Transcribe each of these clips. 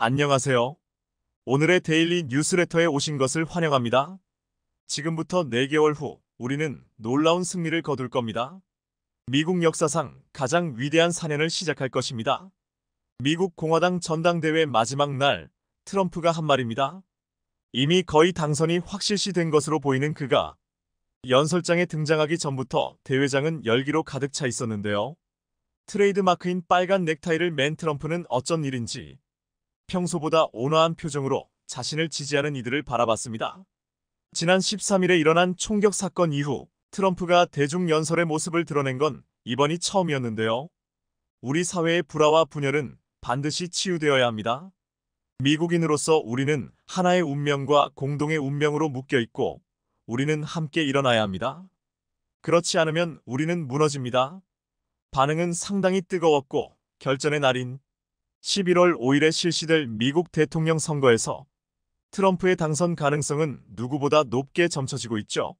안녕하세요. 오늘의 데일리 뉴스레터에 오신 것을 환영합니다. 지금부터 4개월 후 우리는 놀라운 승리를 거둘 겁니다. 미국 역사상 가장 위대한 사년을 시작할 것입니다. 미국 공화당 전당대회 마지막 날 트럼프가 한 말입니다. 이미 거의 당선이 확실시된 것으로 보이는 그가 연설장에 등장하기 전부터 대회장은 열기로 가득 차 있었는데요. 트레이드마크인 빨간 넥타이를 맨 트럼프는 어쩐 일인지 평소보다 온화한 표정으로 자신을 지지하는 이들을 바라봤습니다. 지난 13일에 일어난 총격 사건 이후 트럼프가 대중연설의 모습을 드러낸 건 이번이 처음이었는데요. 우리 사회의 불화와 분열은 반드시 치유되어야 합니다. 미국인으로서 우리는 하나의 운명과 공동의 운명으로 묶여있고 우리는 함께 일어나야 합니다. 그렇지 않으면 우리는 무너집니다. 반응은 상당히 뜨거웠고 결전의 날인 11월 5일에 실시될 미국 대통령 선거에서 트럼프의 당선 가능성은 누구보다 높게 점쳐지고 있죠.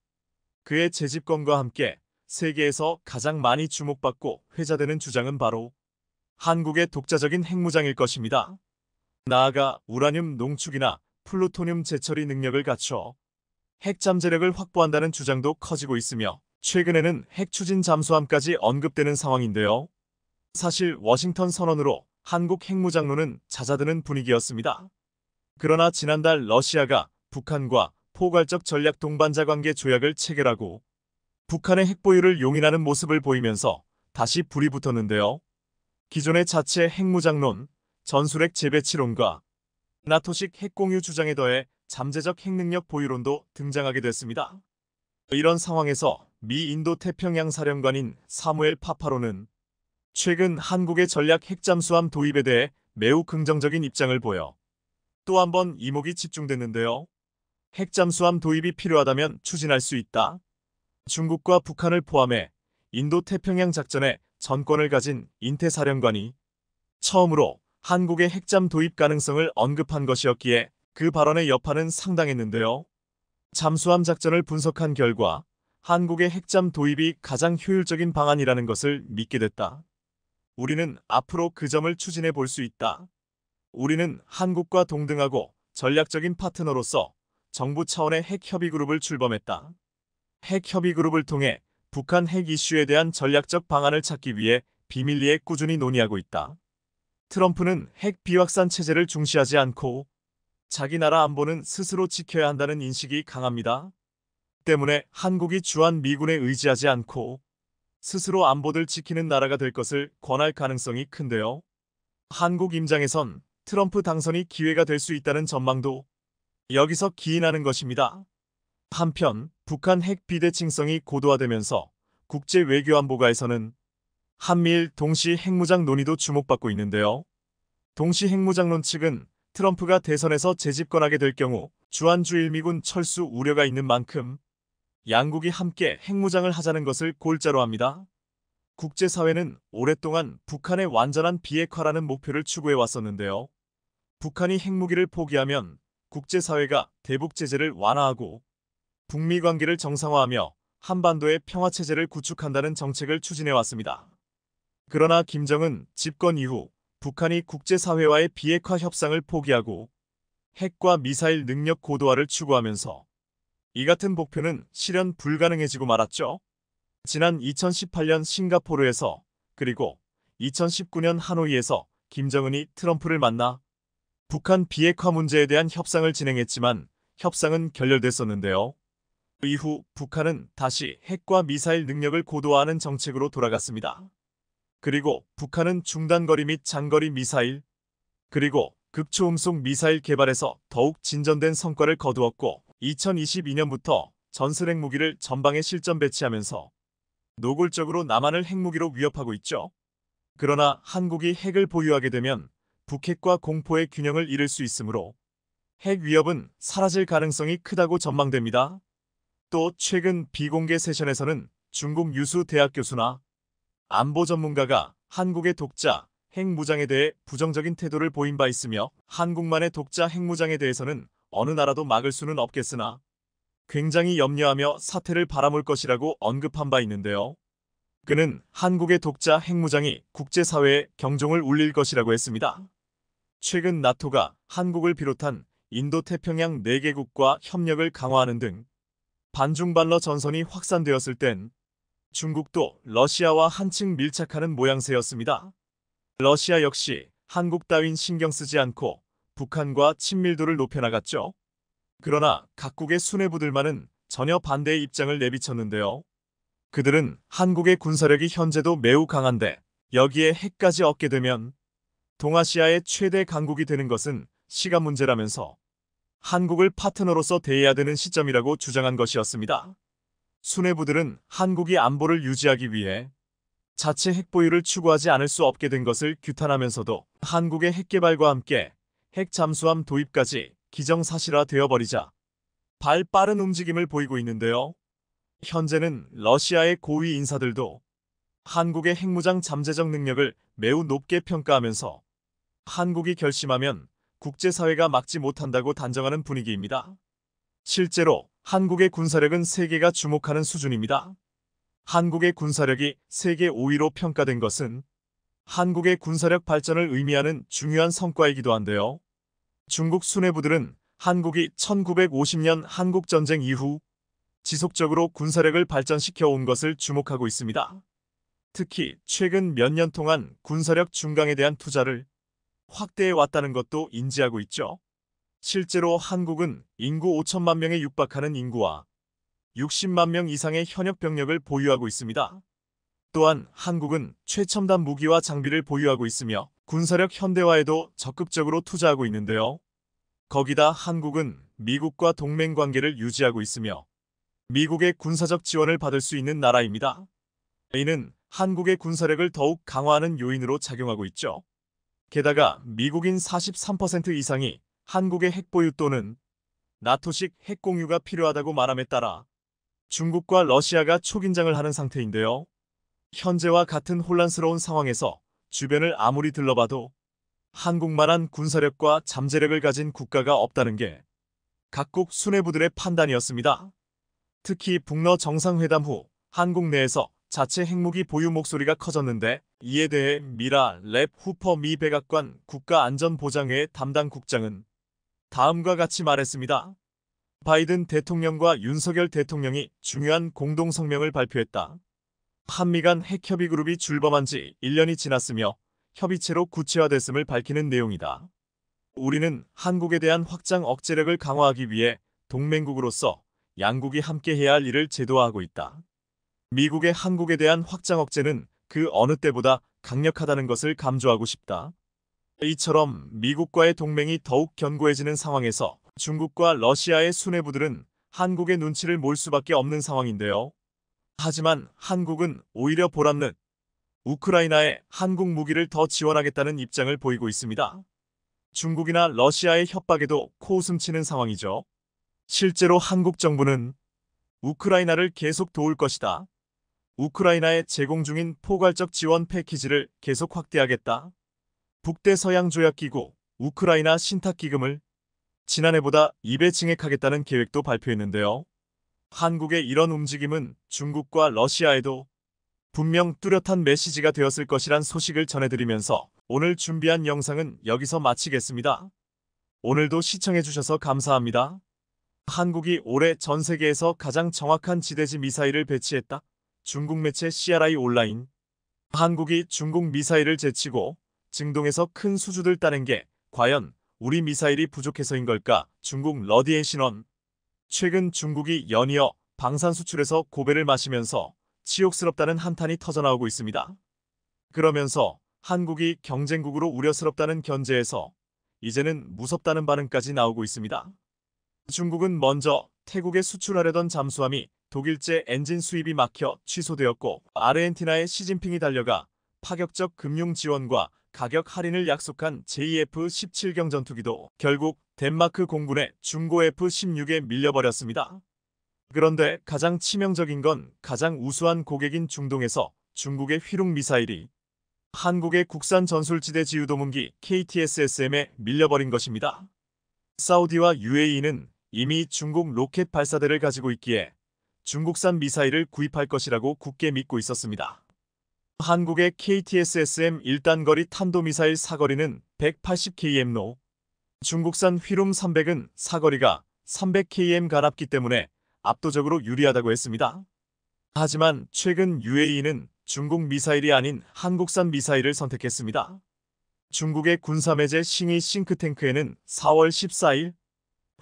그의 재집권과 함께 세계에서 가장 많이 주목받고 회자되는 주장은 바로 한국의 독자적인 핵무장일 것입니다. 나아가 우라늄 농축이나 플루토늄 재처리 능력을 갖춰 핵 잠재력을 확보한다는 주장도 커지고 있으며 최근에는 핵 추진 잠수함까지 언급되는 상황인데요. 사실 워싱턴 선언으로 한국 핵무장론은 잦아드는 분위기였습니다. 그러나 지난달 러시아가 북한과 포괄적 전략 동반자 관계 조약을 체결하고 북한의 핵보유를 용인하는 모습을 보이면서 다시 불이 붙었는데요. 기존의 자체 핵무장론, 전술핵 재배치론과 나토식 핵공유 주장에 더해 잠재적 핵능력 보유론도 등장하게 됐습니다. 이런 상황에서 미 인도 태평양 사령관인 사무엘 파파로는 최근 한국의 전략 핵잠수함 도입에 대해 매우 긍정적인 입장을 보여 또 한 번 이목이 집중됐는데요. 핵잠수함 도입이 필요하다면 추진할 수 있다. 중국과 북한을 포함해 인도 태평양 작전에 전권을 가진 인태 사령관이 처음으로 한국의 핵잠 도입 가능성을 언급한 것이었기에 그 발언의 여파는 상당했는데요. 잠수함 작전을 분석한 결과 한국의 핵잠 도입이 가장 효율적인 방안이라는 것을 믿게 됐다. 우리는 앞으로 그 점을 추진해 볼 수 있다. 우리는 한국과 동등하고 전략적인 파트너로서 정부 차원의 핵협의그룹을 출범했다. 핵협의그룹을 통해 북한 핵 이슈에 대한 전략적 방안을 찾기 위해 비밀리에 꾸준히 논의하고 있다. 트럼프는 핵 비확산 체제를 중시하지 않고 자기 나라 안보는 스스로 지켜야 한다는 인식이 강합니다. 때문에 한국이 주한 미군에 의지하지 않고 스스로 안보를 지키는 나라가 될 것을 권할 가능성이 큰데요. 한국 입장에선 트럼프 당선이 기회가 될 수 있다는 전망도 여기서 기인하는 것입니다. 한편 북한 핵 비대칭성이 고도화되면서 국제 외교안보가에서는 한미일 동시 핵무장 논의도 주목받고 있는데요. 동시 핵무장론 측은 트럼프가 대선에서 재집권하게 될 경우 주한주일 미군 철수 우려가 있는 만큼 양국이 함께 핵무장을 하자는 것을 골자로 합니다. 국제사회는 오랫동안 북한의 완전한 비핵화라는 목표를 추구해 왔었는데요. 북한이 핵무기를 포기하면 국제사회가 대북 제재를 완화하고 북미 관계를 정상화하며 한반도의 평화체제를 구축한다는 정책을 추진해 왔습니다. 그러나 김정은 집권 이후 북한이 국제사회와의 비핵화 협상을 포기하고 핵과 미사일 능력 고도화를 추구하면서 이 같은 목표는 실현 불가능해지고 말았죠. 지난 2018년 싱가포르에서 그리고 2019년 하노이에서 김정은이 트럼프를 만나 북한 비핵화 문제에 대한 협상을 진행했지만 협상은 결렬됐었는데요. 이후 북한은 다시 핵과 미사일 능력을 고도화하는 정책으로 돌아갔습니다. 그리고 북한은 중단거리 및 장거리 미사일, 그리고 극초음속 미사일 개발에서 더욱 진전된 성과를 거두었고 2022년부터 전술 핵무기를 전방에 실전 배치하면서 노골적으로 남한을 핵무기로 위협하고 있죠. 그러나 한국이 핵을 보유하게 되면 북핵과 공포의 균형을 잃을 수 있으므로 핵 위협은 사라질 가능성이 크다고 전망됩니다. 또 최근 비공개 세션에서는 중국 유수 대학 교수나 안보 전문가가 한국의 독자 핵무장에 대해 부정적인 태도를 보인 바 있으며 한국만의 독자 핵무장에 대해서는 어느 나라도 막을 수는 없겠으나 굉장히 염려하며 사태를 바라볼 것이라고 언급한 바 있는데요. 그는 한국의 독자 핵무장이 국제사회에 경종을 울릴 것이라고 했습니다. 최근 나토가 한국을 비롯한 인도태평양 4개국과 협력을 강화하는 등 반중반러 전선이 확산되었을 땐 중국도 러시아와 한층 밀착하는 모양새였습니다. 러시아 역시 한국 따윈 신경 쓰지 않고 북한과 친밀도를 높여나갔죠. 그러나 각국의 수뇌부들만은 전혀 반대의 입장을 내비쳤는데요. 그들은 한국의 군사력이 현재도 매우 강한데 여기에 핵까지 얻게 되면 동아시아의 최대 강국이 되는 것은 시간 문제라면서 한국을 파트너로서 대해야 되는 시점이라고 주장한 것이었습니다. 수뇌부들은 한국이 안보를 유지하기 위해 자체 핵보유를 추구하지 않을 수 없게 된 것을 규탄하면서도 한국의 핵개발과 함께 핵 잠수함 도입까지 기정사실화 되어버리자 빠른 움직임을 보이고 있는데요. 현재는 러시아의 고위 인사들도 한국의 핵무장 잠재적 능력을 매우 높게 평가하면서 한국이 결심하면 국제사회가 막지 못한다고 단정하는 분위기입니다. 실제로 한국의 군사력은 세계가 주목하는 수준입니다. 한국의 군사력이 세계 5위로 평가된 것은 한국의 군사력 발전을 의미하는 중요한 성과이기도 한데요. 중국 수뇌부들은 한국이 1950년 한국전쟁 이후 지속적으로 군사력을 발전시켜 온 것을 주목하고 있습니다. 특히 최근 몇 년 동안 군사력 중강에 대한 투자를 확대해 왔다는 것도 인지하고 있죠. 실제로 한국은 인구 5천만 명에 육박하는 인구와 60만 명 이상의 현역 병력을 보유하고 있습니다. 또한 한국은 최첨단 무기와 장비를 보유하고 있으며 군사력 현대화에도 적극적으로 투자하고 있는데요. 거기다 한국은 미국과 동맹 관계를 유지하고 있으며 미국의 군사적 지원을 받을 수 있는 나라입니다. 이는 한국의 군사력을 더욱 강화하는 요인으로 작용하고 있죠. 게다가 미국인 43% 이상이 한국의 핵보유 또는 나토식 핵공유가 필요하다고 말함에 따라 중국과 러시아가 초긴장을 하는 상태인데요. 현재와 같은 혼란스러운 상황에서 주변을 아무리 들러봐도 한국만한 군사력과 잠재력을 가진 국가가 없다는 게 각국 수뇌부들의 판단이었습니다. 특히 북러 정상회담 후 한국 내에서 자체 핵무기 보유 목소리가 커졌는데 이에 대해 미라 랩 후퍼 미 백악관 국가안전보장회 담당 국장은 다음과 같이 말했습니다. 바이든 대통령과 윤석열 대통령이 중요한 공동성명을 발표했다. 한미 간 핵협의그룹이 출범한 지 1년이 지났으며 협의체로 구체화됐음을 밝히는 내용이다. 우리는 한국에 대한 확장 억제력을 강화하기 위해 동맹국으로서 양국이 함께해야 할 일을 제도화하고 있다. 미국의 한국에 대한 확장 억제는 그 어느 때보다 강력하다는 것을 강조하고 싶다. 이처럼 미국과의 동맹이 더욱 견고해지는 상황에서 중국과 러시아의 수뇌부들은 한국의 눈치를 볼 수밖에 없는 상황인데요. 하지만 한국은 오히려 보란듯 우크라이나에 한국 무기를 더 지원하겠다는 입장을 보이고 있습니다. 중국이나 러시아의 협박에도 코웃음 치는 상황이죠. 실제로 한국 정부는 우크라이나를 계속 도울 것이다. 우크라이나에 제공 중인 포괄적 지원 패키지를 계속 확대하겠다. 북대서양조약기구 우크라이나 신탁기금을 지난해보다 2배 증액하겠다는 계획도 발표했는데요. 한국의 이런 움직임은 중국과 러시아에도 분명 뚜렷한 메시지가 되었을 것이란 소식을 전해드리면서 오늘 준비한 영상은 여기서 마치겠습니다. 오늘도 시청해주셔서 감사합니다. 한국이 올해 전 세계에서 가장 정확한 지대지 미사일을 배치했다. 중국 매체 CRI 온라인. 한국이 중국 미사일을 제치고 증동에서 큰 수주들 따낸 게 과연 우리 미사일이 부족해서인 걸까? 중국 러디앤 신원. 최근 중국이 연이어 방산 수출에서 고배를 마시면서 치욕스럽다는 한탄이 터져나오고 있습니다. 그러면서 한국이 경쟁국으로 우려스럽다는 견제에서 이제는 무섭다는 반응까지 나오고 있습니다. 중국은 먼저 태국에 수출하려던 잠수함이 독일제 엔진 수입이 막혀 취소되었고 아르헨티나에 시진핑이 달려가 파격적 금융 지원과 가격 할인을 약속한 JF-17경 전투기도 결국 덴마크 공군의 중고 F-16에 밀려버렸습니다. 그런데 가장 치명적인 건 가장 우수한 고객인 중동에서 중국의 휘룩 미사일이 한국의 국산 전술지대 지유도문기 KTSSM에 밀려버린 것입니다. 사우디와 UAE는 이미 중국 로켓 발사대를 가지고 있기에 중국산 미사일을 구입할 것이라고 굳게 믿고 있었습니다. 한국의 KTSSM 1단거리 탄도미사일 사거리는 180km로 중국산 휘룸 300은 사거리가 300km 가깝기 때문에 압도적으로 유리하다고 했습니다. 하지만 최근 UAE는 중국 미사일이 아닌 한국산 미사일을 선택했습니다. 중국의 군사매제 싱이 싱크탱크에는 4월 14일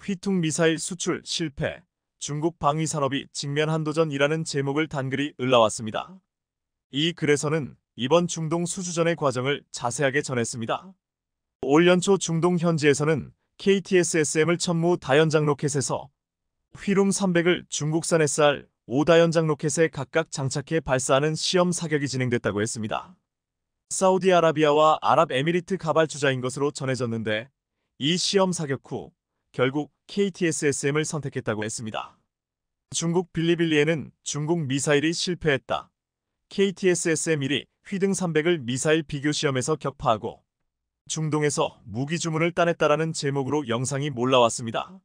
휘퉁 미사일 수출 실패, 중국 방위산업이 직면 한도전이라는 제목을 단글이 올라왔습니다. 이 글에서는 이번 중동 수주전의 과정을 자세하게 전했습니다. 올 연초 중동 현지에서는 KTSSM을 천무 다연장 로켓에서 휘룸 300을 중국산 SR 5다연장 로켓에 각각 장착해 발사하는 시험 사격이 진행됐다고 했습니다. 사우디아라비아와 아랍에미리트 가발주자인 것으로 전해졌는데 이 시험 사격 후 결국 KTSSM을 선택했다고 했습니다. 중국 빌리빌리에는 중국 미사일이 실패했다. KTSSM-1이 휘등 300을 미사일 비교 시험에서 격파하고 중동에서 무기 주문을 따냈다라는 제목으로 영상이 몰라왔습니다.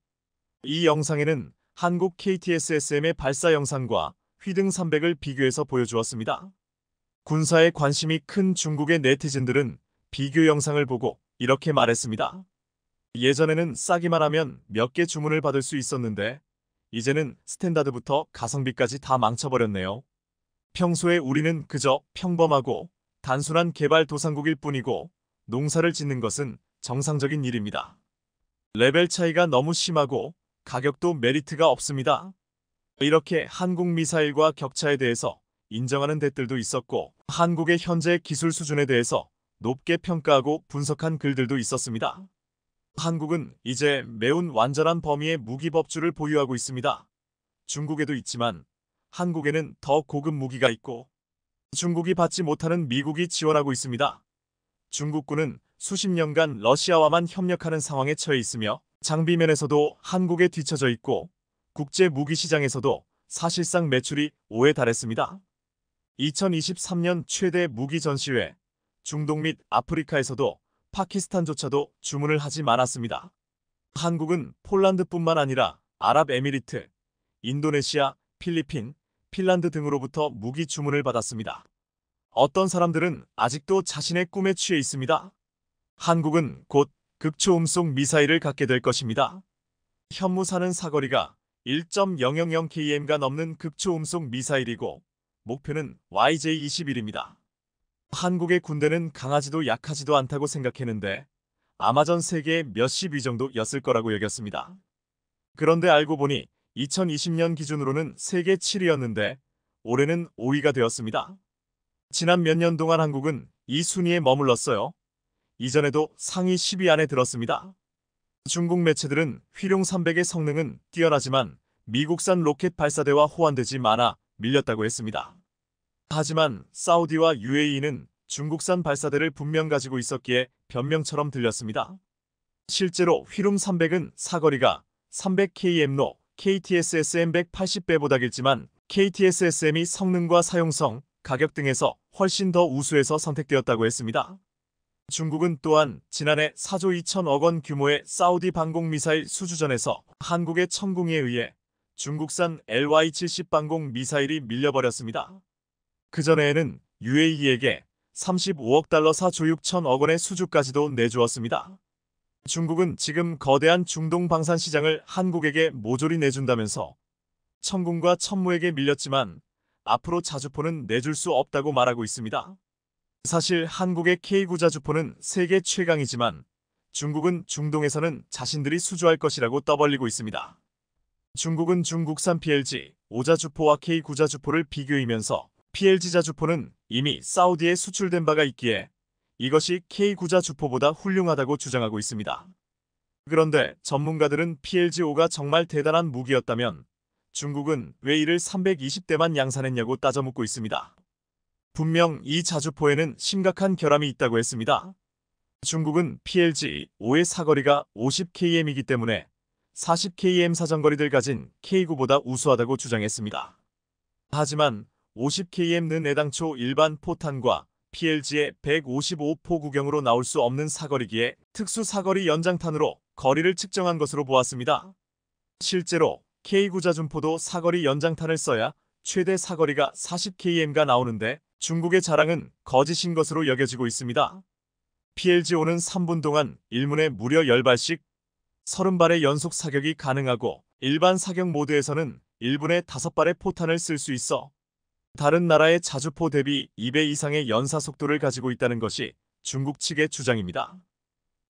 이 영상에는 한국 KTSSM의 발사 영상과 휘등 300을 비교해서 보여주었습니다. 군사에 관심이 큰 중국의 네티즌들은 비교 영상을 보고 이렇게 말했습니다. 예전에는 싸기만 하면 몇 개 주문을 받을 수 있었는데 이제는 스탠다드부터 가성비까지 다 망쳐버렸네요. 평소에 우리는 그저 평범하고 단순한 개발도상국일 뿐이고 농사를 짓는 것은 정상적인 일입니다. 레벨 차이가 너무 심하고 가격도 메리트가 없습니다. 이렇게 한국 미사일과 격차에 대해서 인정하는 댓글도 있었고 한국의 현재 기술 수준에 대해서 높게 평가하고 분석한 글들도 있었습니다. 한국은 이제 매운 완전한 범위의 무기 법주를 보유하고 있습니다. 중국에도 있지만 한국에는 더 고급 무기가 있고 중국이 받지 못하는 미국이 지원하고 있습니다. 중국군은 수십 년간 러시아와만 협력하는 상황에 처해 있으며 장비면에서도 한국에 뒤처져 있고 국제 무기 시장에서도 사실상 매출이 5에 달했습니다. 2023년 최대 무기 전시회 중동 및 아프리카에서도 파키스탄조차도 주문을 하지 않았습니다. 한국은 폴란드뿐만 아니라 아랍에미리트, 인도네시아, 필리핀, 핀란드 등으로부터 무기 주문을 받았습니다. 어떤 사람들은 아직도 자신의 꿈에 취해 있습니다. 한국은 곧 극초음속 미사일을 갖게 될 것입니다. 현무사는 사거리가 1.000km가 넘는 극초음속 미사일이고 목표는 YJ-21입니다. 한국의 군대는 강하지도 약하지도 않다고 생각했는데 아마전 세계의 몇십 위 정도였을 거라고 여겼습니다. 그런데 알고 보니 2020년 기준으로는 세계 7위였는데 올해는 5위가 되었습니다. 지난 몇 년 동안 한국은 이 순위에 머물렀어요. 이전에도 상위 10위 안에 들었습니다. 중국 매체들은 휘룡 300의 성능은 뛰어나지만 미국산 로켓 발사대와 호환되지 않아 밀렸다고 했습니다. 하지만 사우디와 UAE는 중국산 발사대를 분명 가지고 있었기에 변명처럼 들렸습니다. 실제로 휘룸 300은 사거리가 300km로 KTSSM 180배보다 길지만 KTSSM이 성능과 사용성, 가격 등에서 훨씬 더 우수해서 선택되었다고 했습니다. 중국은 또한 지난해 4조 2천억 원 규모의 사우디 방공미사일 수주전에서 한국의 천궁에 의해 중국산 LY-70 방공 미사일이 밀려버렸습니다. 그전에는 UAE에게 35억 달러 4조 6천억 원의 수주까지도 내주었습니다. 중국은 지금 거대한 중동 방산 시장을 한국에게 모조리 내준다면서 천궁과 천무에게 밀렸지만 앞으로 자주포는 내줄 수 없다고 말하고 있습니다. 사실 한국의 K9 자주포는 세계 최강이지만 중국은 중동에서는 자신들이 수주할 것이라고 떠벌리고 있습니다. 중국은 중국산 PLG 5자주포와 K9 자주포를 비교하면서 PLG 자주포는 이미 사우디에 수출된 바가 있기에 이것이 K9 자주포보다 훌륭하다고 주장하고 있습니다. 그런데 전문가들은 PLG-5가 정말 대단한 무기였다면 중국은 왜 이를 320대만 양산했냐고 따져 묻고 있습니다. 분명 이 자주포에는 심각한 결함이 있다고 했습니다. 중국은 PLG-5의 사거리가 50km이기 때문에 40km 사정거리를 가진 K9보다 우수하다고 주장했습니다. 하지만 50km는 애당초 일반 포탄과 PLG의 155포 구경으로 나올 수 없는 사거리기에 특수 사거리 연장탄으로 거리를 측정한 것으로 보았습니다. 실제로 K9 자준포도 사거리 연장탄을 써야 최대 사거리가 40km가 나오는데 중국의 자랑은 거짓인 것으로 여겨지고 있습니다. PLG-5는 3분 동안 1문에 무려 10발씩 30발의 연속 사격이 가능하고 일반 사격 모드에서는 1분에 5발의 포탄을 쓸 수 있어 다른 나라의 자주포 대비 2배 이상의 연사 속도를 가지고 있다는 것이 중국 측의 주장입니다.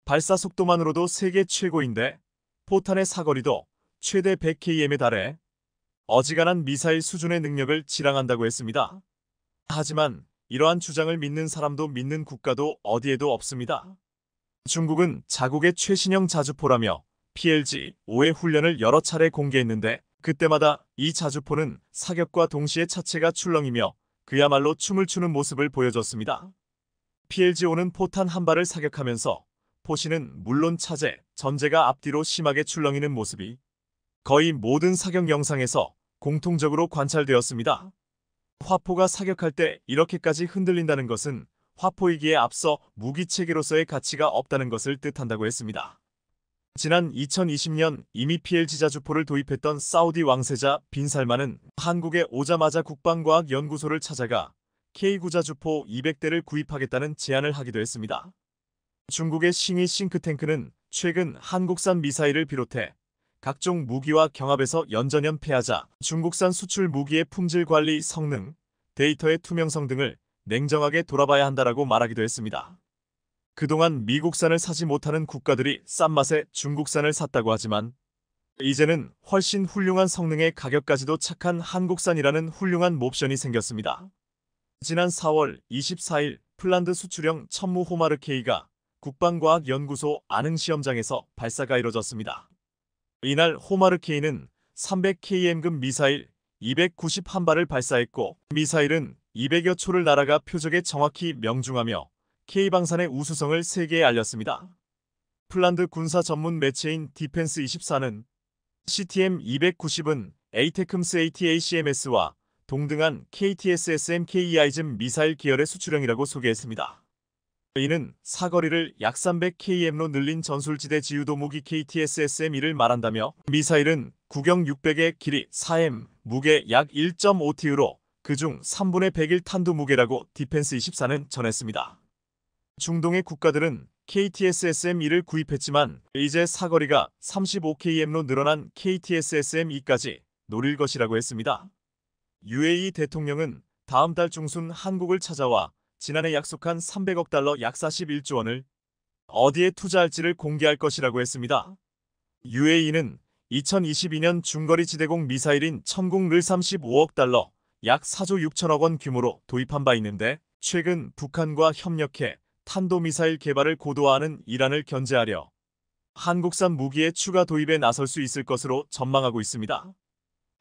발사 속도만으로도 세계 최고인데 포탄의 사거리도 최대 100km에 달해 어지간한 미사일 수준의 능력을 지랑한다고 했습니다. 하지만 이러한 주장을 믿는 사람도 믿는 국가도 어디에도 없습니다. 중국은 자국의 최신형 자주포라며 PLG-5의 훈련을 여러 차례 공개했는데 그때마다 이 자주포는 사격과 동시에 차체가 출렁이며 그야말로 춤을 추는 모습을 보여줬습니다. PLG-5는 포탄 한 발을 사격하면서 포신은 물론 차제, 전제가 앞뒤로 심하게 출렁이는 모습이 거의 모든 사격 영상에서 공통적으로 관찰되었습니다. 화포가 사격할 때 이렇게까지 흔들린다는 것은 화포이기에 앞서 무기체계로서의 가치가 없다는 것을 뜻한다고 했습니다. 지난 2020년 이미 PLG 자주포를 도입했던 사우디 왕세자 빈 살만은 한국에 오자마자 국방과학연구소를 찾아가 K9 자주포 200대를 구입하겠다는 제안을 하기도 했습니다. 중국의 싱이 싱크탱크는 최근 한국산 미사일을 비롯해 각종 무기와 경합에서 연전연패하자 중국산 수출 무기의 품질 관리 성능, 데이터의 투명성 등을 냉정하게 돌아봐야 한다라고 말하기도 했습니다. 그동안 미국산을 사지 못하는 국가들이 싼 맛에 중국산을 샀다고 하지만 이제는 훨씬 훌륭한 성능의 가격까지도 착한 한국산이라는 훌륭한 옵션이 생겼습니다. 지난 4월 24일 폴란드 수출형 천무 호마르 K가 국방과학연구소 안흥시험장에서 발사가 이뤄졌습니다. 이날 호마르 K는 300km급 미사일 291발을 발사했고 미사일은 200여 초를 날아가 표적에 정확히 명중하며 K방산의 우수성을 세계에 알렸습니다. 폴란드 군사 전문 매체인 디펜스24는 CTM-290은 에이테크임스 ATACMS와 동등한 KTSSM-KEI즘 미사일 계열의 수출형이라고 소개했습니다. 이는 사거리를 약 300km로 늘린 전술지대 지유도 무기 KTSSM-1을 말한다며 미사일은 구경 600의 길이 4m, 무게 약 1.5T로 그중 3분의 100일 탄두 무게라고 디펜스24는 전했습니다. 중동의 국가들은 KTSSM-1을 구입했지만 이제 사거리가 35km로 늘어난 KTSSM-2까지 노릴 것이라고 했습니다. UAE 대통령은 다음 달 중순 한국을 찾아와 지난해 약속한 300억 달러 약 41조 원을 어디에 투자할지를 공개할 것이라고 했습니다. UAE는 2022년 중거리 지대공 미사일인 천궁을 35억 달러 약 4조 6천억 원 규모로 도입한 바 있는데 최근 북한과 협력해 탄도미사일 개발을 고도화하는 이란을 견제하려 한국산 무기의 추가 도입에 나설 수 있을 것으로 전망하고 있습니다.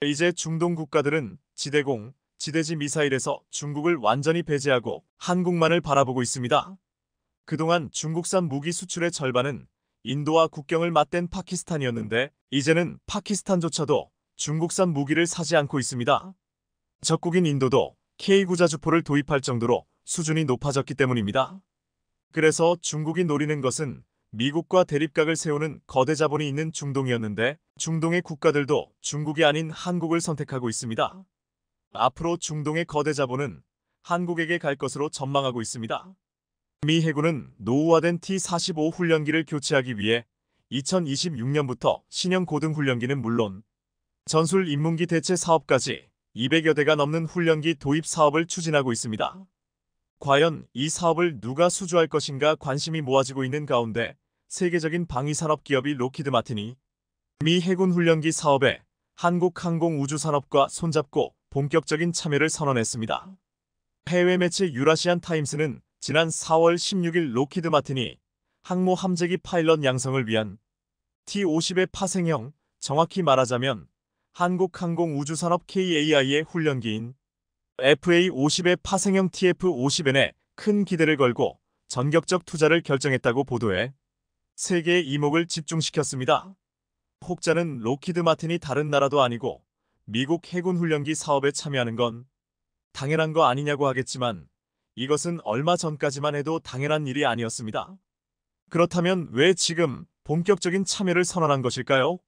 이제 중동 국가들은 지대공, 지대지 미사일에서 중국을 완전히 배제하고 한국만을 바라보고 있습니다. 그동안 중국산 무기 수출의 절반은 인도와 국경을 맞댄 파키스탄이었는데 이제는 파키스탄조차도 중국산 무기를 사지 않고 있습니다. 적국인 인도도 K9 자주포를 도입할 정도로 수준이 높아졌기 때문입니다. 그래서 중국이 노리는 것은 미국과 대립각을 세우는 거대 자본이 있는 중동이었는데 중동의 국가들도 중국이 아닌 한국을 선택하고 있습니다. 앞으로 중동의 거대 자본은 한국에게 갈 것으로 전망하고 있습니다. 미 해군은 노후화된 T-45 훈련기를 교체하기 위해 2026년부터 신형 고등훈련기는 물론 전술 인문기 대체 사업까지 200여 대가 넘는 훈련기 도입 사업을 추진하고 있습니다. 과연 이 사업을 누가 수주할 것인가 관심이 모아지고 있는 가운데 세계적인 방위산업 기업이 로키드 마틴이 미 해군 훈련기 사업에 한국 항공우주산업과 손잡고 본격적인 참여를 선언했습니다. 해외 매체 유라시안 타임스는 지난 4월 16일 로키드 마틴이 항모 함재기 파일럿 양성을 위한 T-50의 파생형, 정확히 말하자면 한국항공우주산업 KAI의 훈련기인 FA-50의 파생형 TF-50N에 큰 기대를 걸고 전격적 투자를 결정했다고 보도해 세계의 이목을 집중시켰습니다. 혹자는 로키드 마틴이 다른 나라도 아니고 미국 해군 훈련기 사업에 참여하는 건 당연한 거 아니냐고 하겠지만 이것은 얼마 전까지만 해도 당연한 일이 아니었습니다. 그렇다면 왜 지금 본격적인 참여를 선언한 것일까요?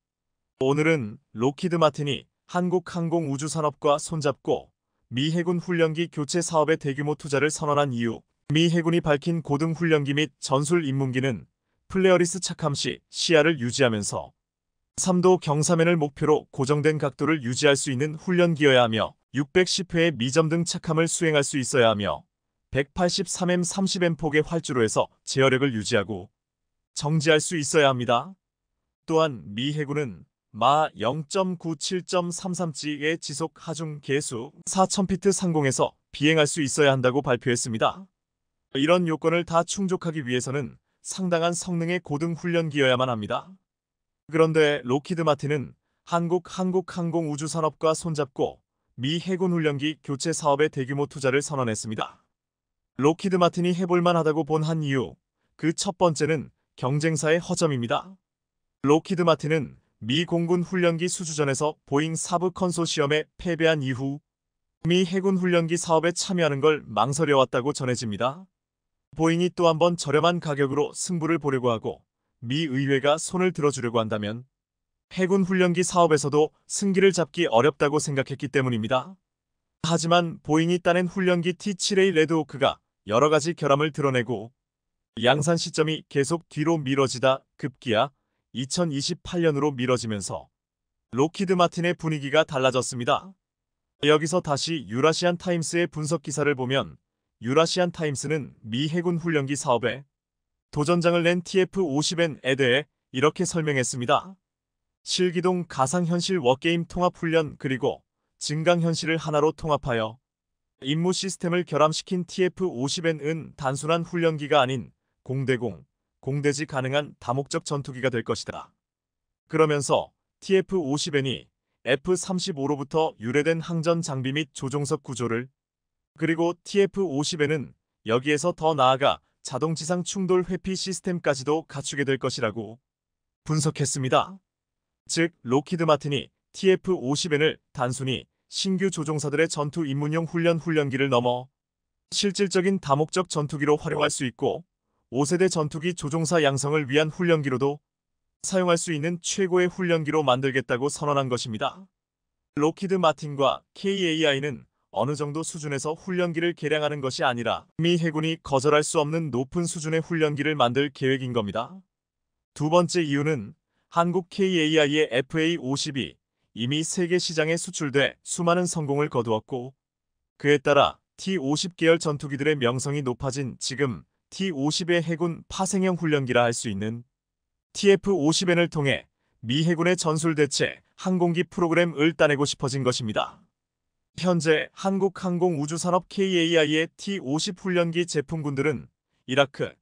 오늘은 로키드 마틴이 한국항공우주산업과 손잡고 미 해군 훈련기 교체 사업에 대규모 투자를 선언한 이유. 미 해군이 밝힌 고등 훈련기 및 전술 입문기는 플레어리스 착함 시 시야를 유지하면서 3도 경사면을 목표로 고정된 각도를 유지할 수 있는 훈련기여야 하며 610회의 미점 등 착함을 수행할 수 있어야 하며 183M 30M 폭의 활주로에서 제어력을 유지하고 정지할 수 있어야 합니다. 또한 미 해군은 마 0.97.33g의 지속 하중 계수 4000피트 상공에서 비행할 수 있어야 한다고 발표했습니다. 이런 요건을 다 충족하기 위해서는 상당한 성능의 고등 훈련기여야만 합니다. 그런데 록히드 마틴은 한국항공우주산업과 손잡고 미 해군 훈련기 교체 사업에 대규모 투자를 선언했습니다. 록히드 마틴이 해볼만 하다고 본 한 이유, 그 첫 번째는 경쟁사의 허점입니다. 록히드 마틴은 미 공군 훈련기 수주전에서 보잉 사브 컨소시엄에 패배한 이후 미 해군 훈련기 사업에 참여하는 걸 망설여왔다고 전해집니다. 보잉이 또 한 번 저렴한 가격으로 승부를 보려고 하고 미 의회가 손을 들어주려고 한다면 해군 훈련기 사업에서도 승기를 잡기 어렵다고 생각했기 때문입니다. 하지만 보잉이 따낸 훈련기 T-7A 레드호크가 여러 가지 결함을 드러내고 양산 시점이 계속 뒤로 미뤄지다 급기야 2028년으로 미뤄지면서 록히드 마틴의 분위기가 달라졌습니다. 여기서 다시 유라시안 타임스의 분석 기사를 보면 유라시안 타임스는 미 해군 훈련기 사업에 도전장을 낸 TF-50N에 대해 이렇게 설명했습니다. 실기동 가상현실 워게임 통합훈련 그리고 증강현실을 하나로 통합하여 임무 시스템을 결함시킨 TF-50N은 단순한 훈련기가 아닌 공대공, 공대지 가능한 다목적 전투기가 될 것이다. 그러면서 TF-50N이 F-35로부터 유래된 항전 장비 및 조종석 구조를 그리고 TF-50N은 여기에서 더 나아가 자동지상 충돌 회피 시스템까지도 갖추게 될 것이라고 분석했습니다. 즉, 록히드 마틴이 TF-50N을 단순히 신규 조종사들의 전투 입문용 훈련기를 넘어 실질적인 다목적 전투기로 활용할 수 있고 5세대 전투기 조종사 양성을 위한 훈련기로도 사용할 수 있는 최고의 훈련기로 만들겠다고 선언한 것입니다. 록히드 마틴과 KAI는 어느 정도 수준에서 훈련기를 개량하는 것이 아니라 미 해군이 거절할 수 없는 높은 수준의 훈련기를 만들 계획인 겁니다. 두 번째 이유는 한국 KAI의 FA-50이 이미 세계 시장에 수출돼 수많은 성공을 거두었고 그에 따라 T-50 계열 전투기들의 명성이 높아진 지금 T-50의 해군 파생형 훈련기라 할 수 있는 TF-50N을 통해 미 해군의 전술대체 항공기 프로그램을 따내고 싶어진 것입니다. 현재 한국항공우주산업 KAI의 T-50 훈련기 제품군들은 이라크,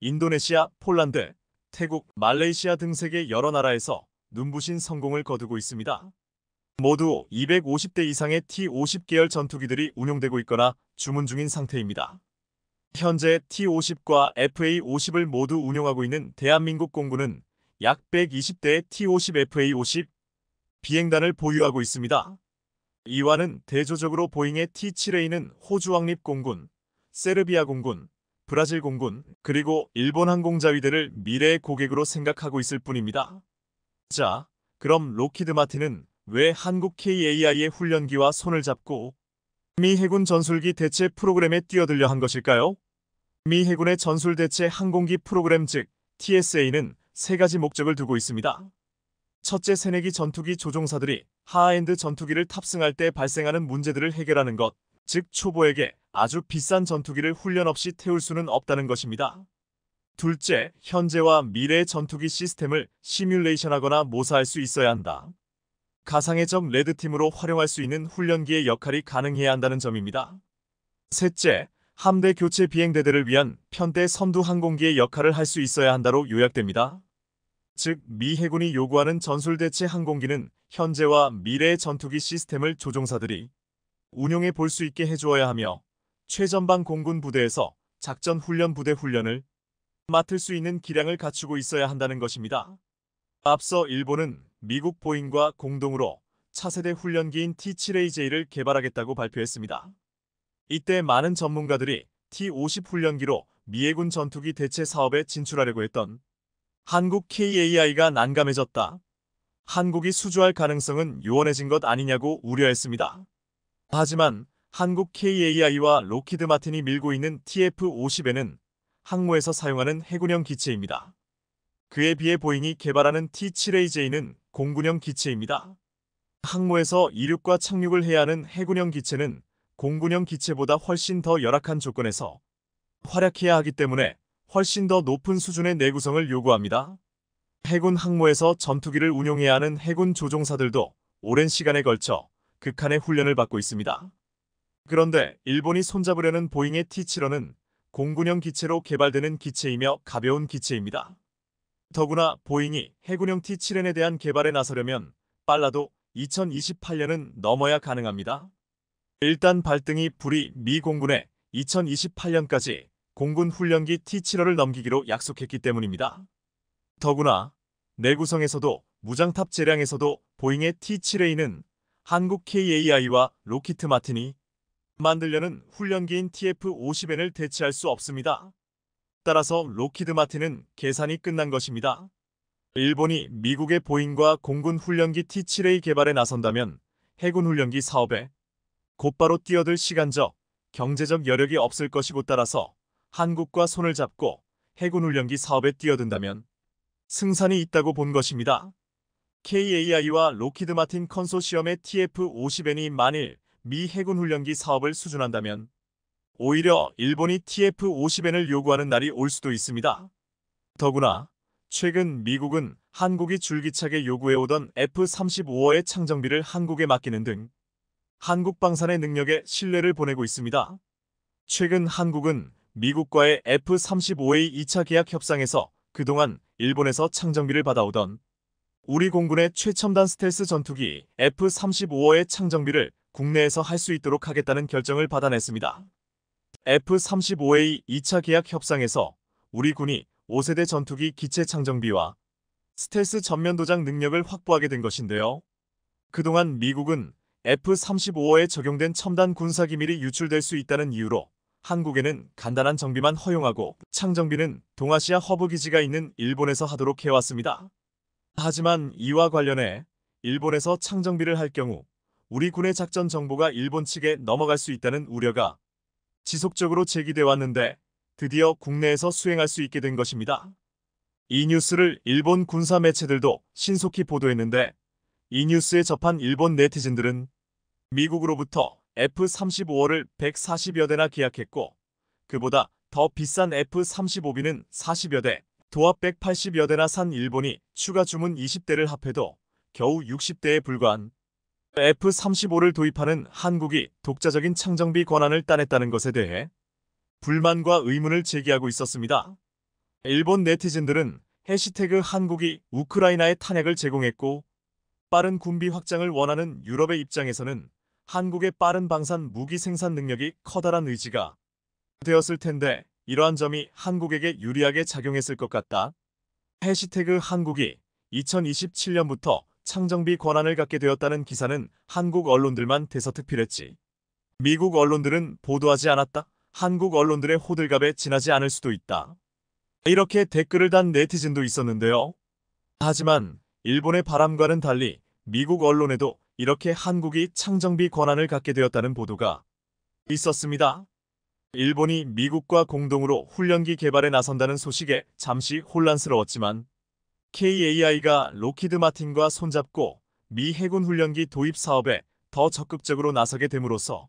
인도네시아, 폴란드, 태국, 말레이시아 등 세계 여러 나라에서 눈부신 성공을 거두고 있습니다. 모두 250대 이상의 T-50 계열 전투기들이 운용되고 있거나 주문 중인 상태입니다. 현재 T-50과 FA-50을 모두 운용하고 있는 대한민국 공군은 약 120대의 T-50 FA-50 비행단을 보유하고 있습니다. 이와는 대조적으로 보잉의 T-7A는 호주 왕립공군, 세르비아 공군, 브라질 공군, 그리고 일본 항공자위대를 미래의 고객으로 생각하고 있을 뿐입니다. 자, 그럼 록히드 마틴은 왜 한국 KAI의 훈련기와 손을 잡고 미 해군 전술기 대체 프로그램에 뛰어들려 한 것일까요? 미 해군의 전술 대체 항공기 프로그램 즉 TSA는 세 가지 목적을 두고 있습니다. 첫째, 새내기 전투기 조종사들이 하하엔드 전투기를 탑승할 때 발생하는 문제들을 해결하는 것, 즉 초보에게 아주 비싼 전투기를 훈련 없이 태울 수는 없다는 것입니다. 둘째, 현재와 미래의 전투기 시스템을 시뮬레이션하거나 모사할 수 있어야 한다. 가상의 적 레드팀으로 활용할 수 있는 훈련기의 역할이 가능해야 한다는 점입니다. 셋째, 함대 교체 비행대대를 위한 편대 선두 항공기의 역할을 할 수 있어야 한다로 요약됩니다. 즉, 미 해군이 요구하는 전술대체 항공기는 현재와 미래의 전투기 시스템을 조종사들이 운용해 볼 수 있게 해주어야 하며 최전방 공군 부대에서 작전 훈련 부대 훈련을 맡을 수 있는 기량을 갖추고 있어야 한다는 것입니다. 앞서 일본은 미국 보잉과 공동으로 차세대 훈련기인 T-7AJ를 개발하겠다고 발표했습니다. 이때 많은 전문가들이 T-50 훈련기로 미 해군 전투기 대체 사업에 진출하려고 했던 한국 KAI가 난감해졌다. 한국이 수주할 가능성은 요원해진 것 아니냐고 우려했습니다. 하지만 한국 KAI와 록히드 마틴이 밀고 있는 TF-50N은 항모에서 사용하는 해군형 기체입니다. 그에 비해 보잉이 개발하는 T-7AJ는 공군형 기체입니다. 항모에서 이륙과 착륙을 해야 하는 해군형 기체는 공군형 기체보다 훨씬 더 열악한 조건에서 활약해야 하기 때문에 훨씬 더 높은 수준의 내구성을 요구합니다. 해군 항모에서 전투기를 운용해야 하는 해군 조종사들도 오랜 시간에 걸쳐 극한의 훈련을 받고 있습니다. 그런데 일본이 손잡으려는 보잉의 T-7은 공군형 기체로 개발되는 기체이며 가벼운 기체입니다. 더구나 보잉이 해군형 T-7N에 대한 개발에 나서려면 빨라도 2028년은 넘어야 가능합니다. 일단 발등이 불이 미 공군에 2028년까지 공군 훈련기 T-7를 넘기기로 약속했기 때문입니다. 더구나 내구성에서도 무장탑 재량에서도 보잉의 T-7A는 한국 KAI와 록히드 마틴이 만들려는 훈련기인 TF-50N을 대체할 수 없습니다. 따라서 록히드 마틴은 계산이 끝난 것입니다. 일본이 미국의 보잉과 공군 훈련기 T-7A 개발에 나선다면 해군 훈련기 사업에 곧바로 뛰어들 시간적, 경제적 여력이 없을 것이고 따라서 한국과 손을 잡고 해군 훈련기 사업에 뛰어든다면 승산이 있다고 본 것입니다. KAI와 록히드 마틴 컨소시엄의 TF-50N이 만일 미 해군 훈련기 사업을 수준한다면 오히려 일본이 TF-50N을 요구하는 날이 올 수도 있습니다. 더구나 최근 미국은 한국이 줄기차게 요구해오던 F-35의 창정비를 한국에 맡기는 등 한국 방산의 능력에 신뢰를 보내고 있습니다. 최근 한국은 미국과의 F-35의 2차 계약 협상에서 그동안 일본에서 창정비를 받아오던 우리 공군의 최첨단 스텔스 전투기 F-35의 창정비를 국내에서 할 수 있도록 하겠다는 결정을 받아냈습니다. F-35의 2차 계약 협상에서 우리 군이 5세대 전투기 기체 창정비와 스텔스 전면 도장 능력을 확보하게 된 것인데요. 그동안 미국은 F-35에 적용된 첨단 군사기밀이 유출될 수 있다는 이유로 한국에는 간단한 정비만 허용하고 창정비는 동아시아 허브 기지가 있는 일본에서 하도록 해왔습니다. 하지만 이와 관련해 일본에서 창정비를 할 경우 우리 군의 작전 정보가 일본 측에 넘어갈 수 있다는 우려가 지속적으로 제기돼 왔는데 드디어 국내에서 수행할 수 있게 된 것입니다. 이 뉴스를 일본 군사 매체들도 신속히 보도했는데 이 뉴스에 접한 일본 네티즌들은 미국으로부터 F-35를 140여 대나 계약했고 그보다 더 비싼 F-35B는 40여 대, 도합 180여 대나 산 일본이 추가 주문 20대를 합해도 겨우 60대에 불과한 F-35를 도입하는 한국이 독자적인 창정비 권한을 따냈다는 것에 대해 불만과 의문을 제기하고 있었습니다. 일본 네티즌들은 해시태그 한국이 우크라이나에 탄약을 제공했고 빠른 군비 확장을 원하는 유럽의 입장에서는 한국의 빠른 방산 무기 생산 능력이 커다란 의지가 되었을 텐데 이러한 점이 한국에게 유리하게 작용했을 것 같다. 해시태그 한국이 2027년부터 창정비 권한을 갖게 되었다는 기사는 한국 언론들만 대서특필했지. 미국 언론들은 보도하지 않았다. 한국 언론들의 호들갑에 지나지 않을 수도 있다. 이렇게 댓글을 단 네티즌도 있었는데요. 하지만 일본의 바람과는 달리 미국 언론에도 이렇게 한국이 창정비 권한을 갖게 되었다는 보도가 있었습니다. 일본이 미국과 공동으로 훈련기 개발에 나선다는 소식에 잠시 혼란스러웠지만 KAI가 록히드 마틴과 손잡고 미 해군 훈련기 도입 사업에 더 적극적으로 나서게 됨으로써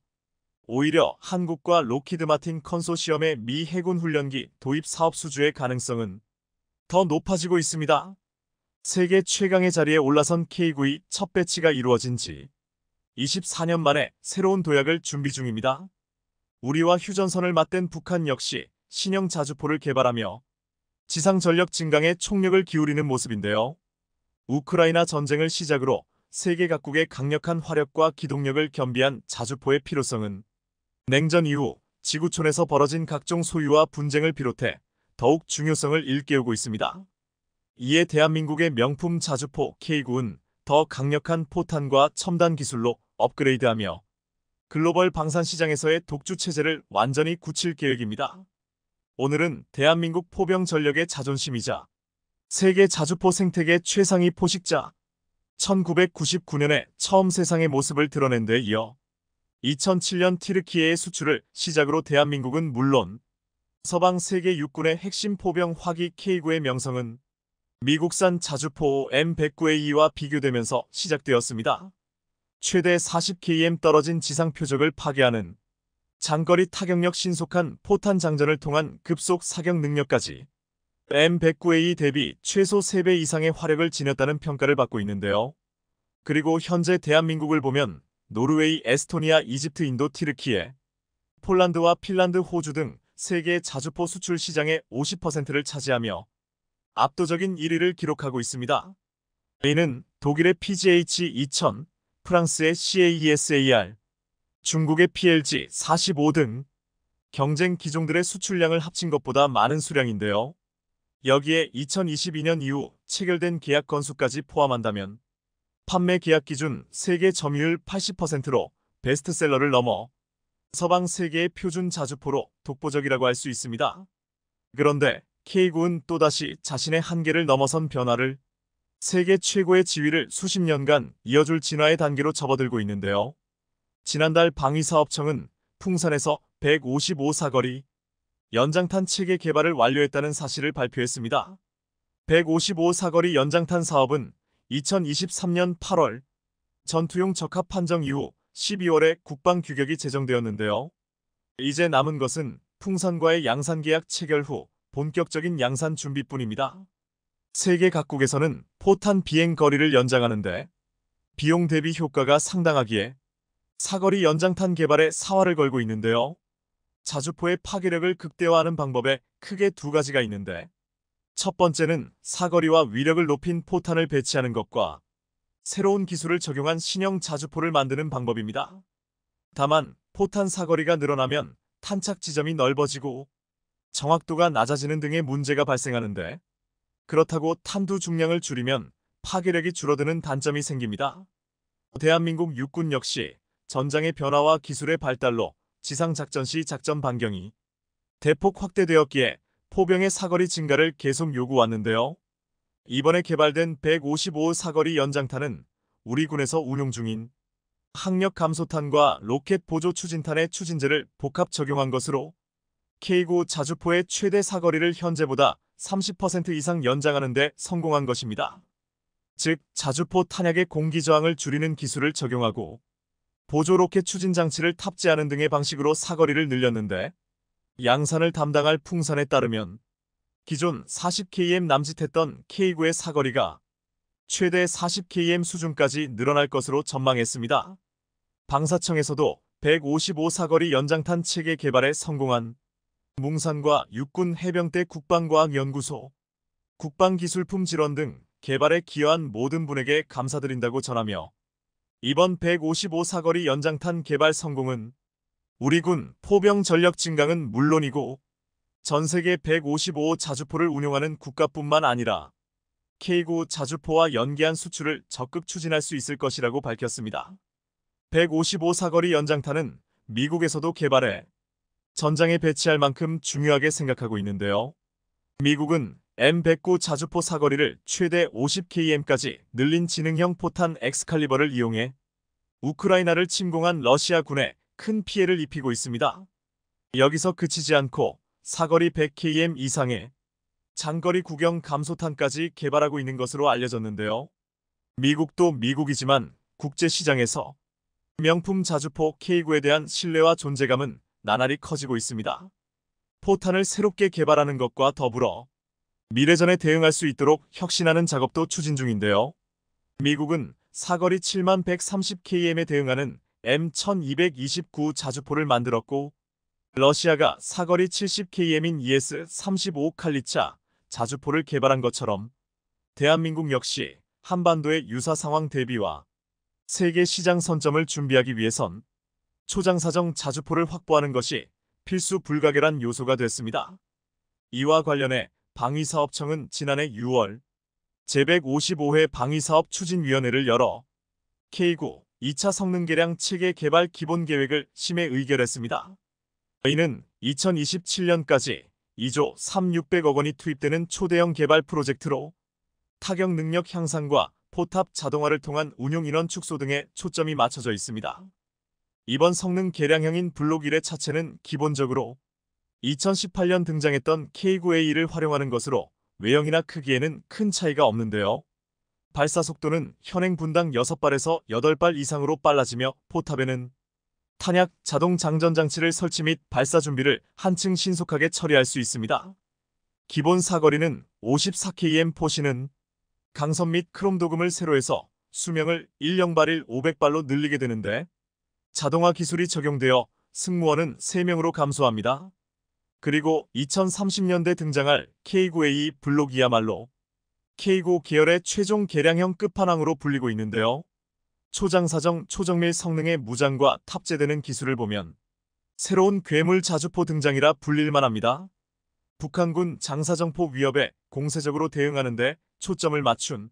오히려 한국과 록히드 마틴 컨소시엄의 미 해군 훈련기 도입 사업 수주의 가능성은 더 높아지고 있습니다. 세계 최강의 자리에 올라선 K9의 첫 배치가 이루어진 지 24년 만에 새로운 도약을 준비 중입니다. 우리와 휴전선을 맞댄 북한 역시 신형 자주포를 개발하며 지상 전력 증강에 총력을 기울이는 모습인데요. 우크라이나 전쟁을 시작으로 세계 각국의 강력한 화력과 기동력을 겸비한 자주포의 필요성은 냉전 이후 지구촌에서 벌어진 각종 소유와 분쟁을 비롯해 더욱 중요성을 일깨우고 있습니다. 이에 대한민국의 명품 자주포 K9은 더 강력한 포탄과 첨단 기술로 업그레이드하며 글로벌 방산 시장에서의 독주 체제를 완전히 굳힐 계획입니다. 오늘은 대한민국 포병 전력의 자존심이자 세계 자주포 생태계 최상위 포식자 1999년에 처음 세상의 모습을 드러낸 데 이어 2007년 튀르키예의 수출을 시작으로 대한민국은 물론 서방 세계 육군의 핵심 포병 화기 K9의 명성은 미국산 자주포 M109A2와 비교되면서 시작되었습니다. 최대 40km 떨어진 지상 표적을 파괴하는 장거리 타격력 신속한 포탄 장전을 통한 급속 사격 능력까지 M109A2 대비 최소 3배 이상의 화력을 지녔다는 평가를 받고 있는데요. 그리고 현재 대한민국을 보면 노르웨이, 에스토니아, 이집트, 인도, 튀르키예, 폴란드와 핀란드, 호주 등 세계 자주포 수출 시장의 50%를 차지하며 압도적인 1위를 기록하고 있습니다. 이는 독일의 PGH-2000, 프랑스의 CAESAR, 중국의 PLG-45 등 경쟁 기종들의 수출량을 합친 것보다 많은 수량인데요. 여기에 2022년 이후 체결된 계약 건수까지 포함한다면 판매 계약 기준 세계 점유율 80%로 베스트셀러를 넘어 서방 세계의 표준 자주포로 독보적이라고 할 수 있습니다. 그런데 K9은 또다시 자신의 한계를 넘어선 변화를 세계 최고의 지위를 수십 년간 이어줄 진화의 단계로 접어들고 있는데요. 지난달 방위사업청은 풍산에서 155 사거리 연장탄 체계 개발을 완료했다는 사실을 발표했습니다. 155 사거리 연장탄 사업은 2023년 8월 전투용 적합 판정 이후 12월에 국방 규격이 제정되었는데요. 이제 남은 것은 풍산과의 양산 계약 체결 후 본격적인 양산 준비뿐입니다. 세계 각국에서는 포탄 비행 거리를 연장하는데 비용 대비 효과가 상당하기에 사거리 연장탄 개발에 사활을 걸고 있는데요. 자주포의 파괴력을 극대화하는 방법에 크게 두 가지가 있는데 첫 번째는 사거리와 위력을 높인 포탄을 배치하는 것과 새로운 기술을 적용한 신형 자주포를 만드는 방법입니다. 다만 포탄 사거리가 늘어나면 탄착 지점이 넓어지고 정확도가 낮아지는 등의 문제가 발생하는데 그렇다고 탄두 중량을 줄이면 파괴력이 줄어드는 단점이 생깁니다. 대한민국 육군 역시 전장의 변화와 기술의 발달로 지상작전 시 작전 반경이 대폭 확대되었기에 포병의 사거리 증가를 계속 요구왔는데요. 이번에 개발된 155 사거리 연장탄은 우리 군에서 운용 중인 항력 감소탄과 로켓 보조 추진탄의 추진제를 복합 적용한 것으로 K9 자주포의 최대 사거리를 현재보다 30% 이상 연장하는 데 성공한 것입니다. 즉, 자주포 탄약의 공기 저항을 줄이는 기술을 적용하고 보조 로켓 추진 장치를 탑재하는 등의 방식으로 사거리를 늘렸는데 양산을 담당할 풍산에 따르면 기존 40km 남짓했던 K9의 사거리가 최대 40km 수준까지 늘어날 것으로 전망했습니다. 방사청에서도 155 사거리 연장탄 체계 개발에 성공한 뭉산과 육군 해병대 국방과학연구소, 국방기술품 질원 등 개발에 기여한 모든 분에게 감사드린다고 전하며 이번 155 사거리 연장탄 개발 성공은 우리 군 포병 전력 증강은 물론이고 전 세계 155 자주포를 운용하는 국가뿐만 아니라 K9 자주포와 연계한 수출을 적극 추진할 수 있을 것이라고 밝혔습니다. 155 사거리 연장탄은 미국에서도 개발해 전장에 배치할 만큼 중요하게 생각하고 있는데요. 미국은 M109 자주포 사거리를 최대 50km까지 늘린 지능형 포탄 엑스칼리버를 이용해 우크라이나를 침공한 러시아군에 큰 피해를 입히고 있습니다. 여기서 그치지 않고 사거리 100km 이상의 장거리 구경 감소탄까지 개발하고 있는 것으로 알려졌는데요. 미국도 미국이지만 국제시장에서 명품 자주포 K9에 대한 신뢰와 존재감은 나날이 커지고 있습니다. 포탄을 새롭게 개발하는 것과 더불어 미래전에 대응할 수 있도록 혁신하는 작업도 추진 중인데요. 미국은 사거리 7130km에 대응하는 M1229 자주포를 만들었고 러시아가 사거리 70km인 ES-35 칼리차 자주포를 개발한 것처럼 대한민국 역시 한반도의 유사 상황 대비와 세계 시장 선점을 준비하기 위해선 초장사정 자주포를 확보하는 것이 필수 불가결한 요소가 됐습니다. 이와 관련해 방위사업청은 지난해 6월 제155회 방위사업 추진위원회를 열어 K9 2차 성능 개량 체계 개발 기본계획을 심의 의결했습니다. 이는 2027년까지 2조 3,600억 원이 투입되는 초대형 개발 프로젝트로 타격 능력 향상과 포탑 자동화를 통한 운용 인원 축소 등에 초점이 맞춰져 있습니다. 이번 성능 개량형인 블록 1의 차체는 기본적으로 2018년 등장했던 K9A를 활용하는 것으로 외형이나 크기에는 큰 차이가 없는데요. 발사 속도는 현행 분당 6발에서 8발 이상으로 빨라지며 포탑에는 탄약 자동 장전 장치를 설치 및 발사 준비를 한층 신속하게 처리할 수 있습니다. 기본 사거리는 54km, 포신은 강선 및 크롬 도금을 새로 해서 수명을 1081 500발로 늘리게 되는데 자동화 기술이 적용되어 승무원은 3명으로 감소합니다. 그리고 2030년대 등장할 K9A 블록이야말로 K9 계열의 최종 개량형 끝판왕으로 불리고 있는데요. 초장사정 초정밀 성능의 무장과 탑재되는 기술을 보면 새로운 괴물 자주포 등장이라 불릴만 합니다. 북한군 장사정포 위협에 공세적으로 대응하는 데 초점을 맞춘